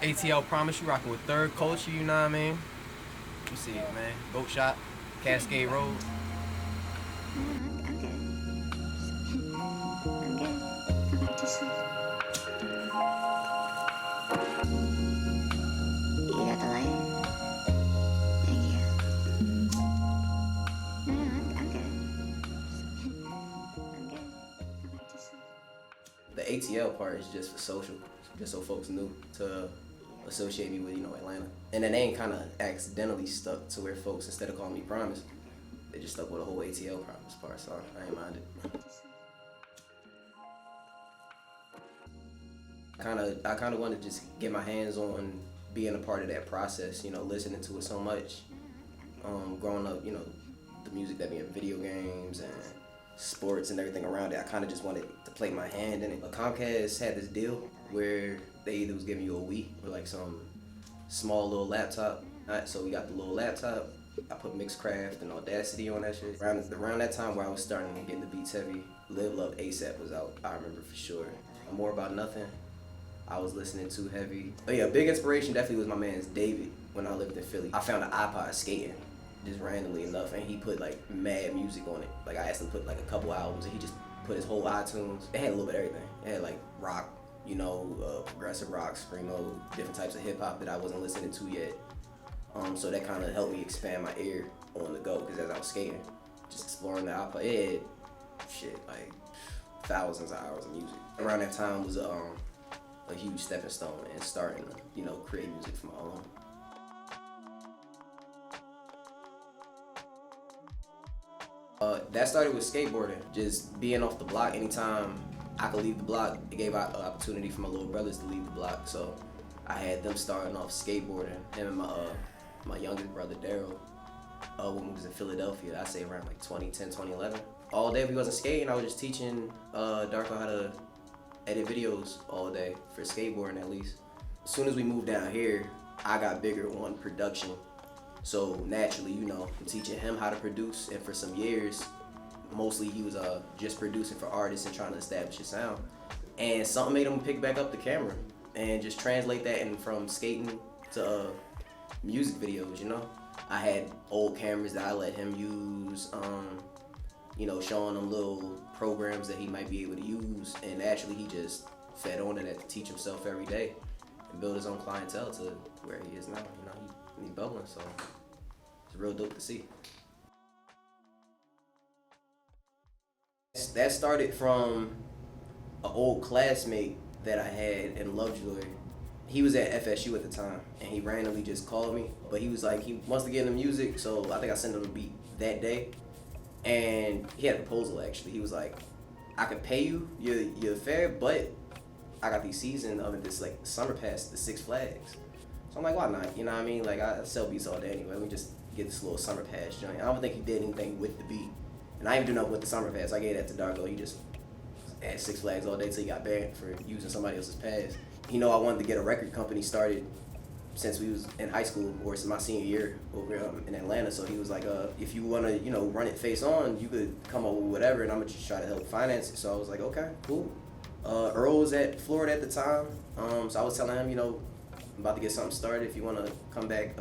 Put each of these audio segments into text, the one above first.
ATL Promise, you rocking with Third Culture, you know what I mean? You see it, man. Boat Shop, Cascade Road. I'm good. I'm good. Go back to sleep. You got the light? Thank you. I'm good. I'm good. Go back to sleep. The ATL part is just for social, just so folks knew to associate me with, Atlanta. And the name kind of accidentally stuck to where folks, instead of calling me Promise, they just stuck with the whole ATL Promise part, so I ain't mind it. I kind of wanted to just get my hands on being a part of that process, listening to it so much. Growing up, the music that be in video games and sports and everything around it, I kind of just wanted to play my hand in it. But Comcast had this deal where they either was giving you a Wii or like some small little laptop. So we got the little laptop. I put Mixcraft and Audacity on that shit. Around that time where I was starting to get the beats heavy, Live Love ASAP was out. I remember for sure. More About Nothing, I was listening to heavy. But yeah, big inspiration definitely was my man's David when I lived in Philly. I found an iPod skating just randomly enough, and he put like mad music on it. Like I asked him to put like a couple albums, and he just put his whole iTunes. It had a little bit of everything. It had like rock, progressive rock, screamo, different types of hip hop that I wasn't listening to yet. So that kind of helped me expand my ear on the go, because as I was skating, just exploring the iPod, it had shit like thousands of hours of music. Around that time was a huge stepping stone and starting to create music for my own. That started with skateboarding, just being off the block. Anytime I could leave the block, it gave out an opportunity for my little brothers to leave the block. So I had them starting off skateboarding. Him and my youngest brother Daryl, when we was in Philadelphia, I say around like 2010, 2011. All day we wasn't skating. I was just teaching Darko how to edit videos all day for skateboarding at least. As soon as we moved down here, I got bigger on production. So naturally, I'm teaching him how to produce, and for some years, mostly he was just producing for artists and trying to establish his sound. And something made him pick back up the camera and just translate that in from skating to music videos, I had old cameras that I let him use, showing him little programs that he might be able to use, and naturally he just fed on it to teach himself every day and build his own clientele to where he is now. He's bubbling, so it's real dope to see. That started from an old classmate that I had in Lovejoy. He was at FSU at the time, and he randomly just called me. But he was like, he wants to get into music, so I think I sent him a beat that day. And he had a proposal, actually. He was like, I could pay you your fare, but I got these season of this like summer pass to Six Flags. So I'm like, why not? You know what I mean? Like, I sell beats all day anyway. Let me just get this little summer pass joint. I don't think he did anything with the beat. And I didn't do nothing with the summer pass. I gave that to Darko. He just had Six Flags all day till he got banned for using somebody else's pass. I wanted to get a record company started since we was in high school, or since my senior year over in Atlanta. So he was like, if you want to, run it face on, you could come up with whatever, and I'm going to just try to help finance it. So I was like, okay, cool. Earl was at Florida at the time. So I was telling him, I'm about to get something started. If you want to come back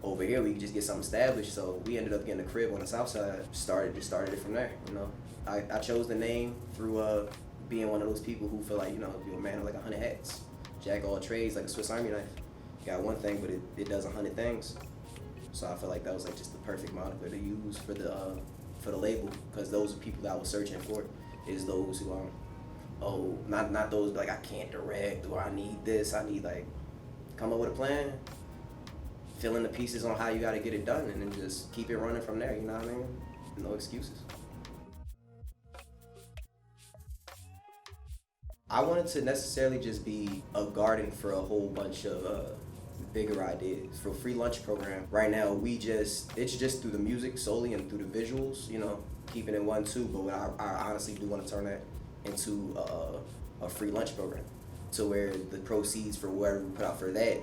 over here, we could just get something established. So we ended up getting a crib on the south side. Started it from there. I chose the name through being one of those people who feel like, you're a man of like 100 hats. Jack of all trades, like a Swiss Army knife. You got one thing, but it does 100 things. So I feel like that was like just the perfect moniker to use for the label, because those are people that I was searching for. Is those who not those like I can't direct, or I need this, I need like come up with a plan, fill in the pieces on how you got to get it done, and then just keep it running from there. You know what I mean? No excuses. I wanted to necessarily just be a garden for a whole bunch of bigger ideas. For free lunch program, right now it's just through the music solely and through the visuals, keeping it 1-2. But I honestly do want to turn that into a free lunch program, to where the proceeds for whatever we put out for that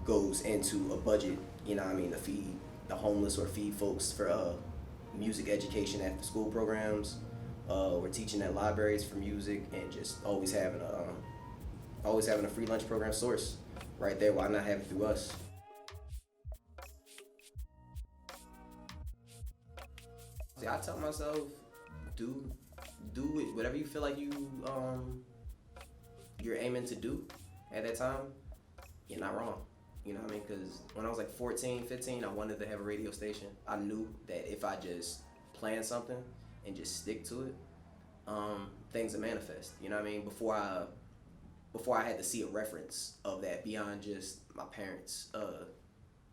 goes into a budget, to feed the homeless or feed folks for music education after school programs. We're teaching at libraries for music, and just always having a free lunch program source right there. Why not have it through us? See, I tell myself, do it, whatever you feel like you're aiming to do at that time. You're not wrong. You know what I mean? Because when I was like 14, 15, I wanted to have a radio station. I knew that if I just plan something and just stick to it, things will manifest. You know what I mean? Before I had to see a reference of that beyond just my parents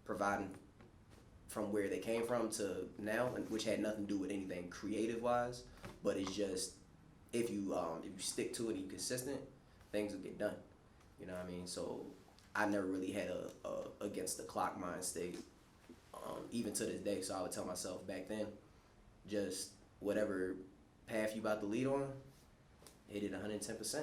providing from where they came from to now, which had nothing to do with anything creative wise, but it's just if you stick to it and you're consistent, things will get done. You know what I mean? So I never really had a against the clock mind state, even to this day. So I would tell myself back then, just whatever path you about to lead on, hit it 110%.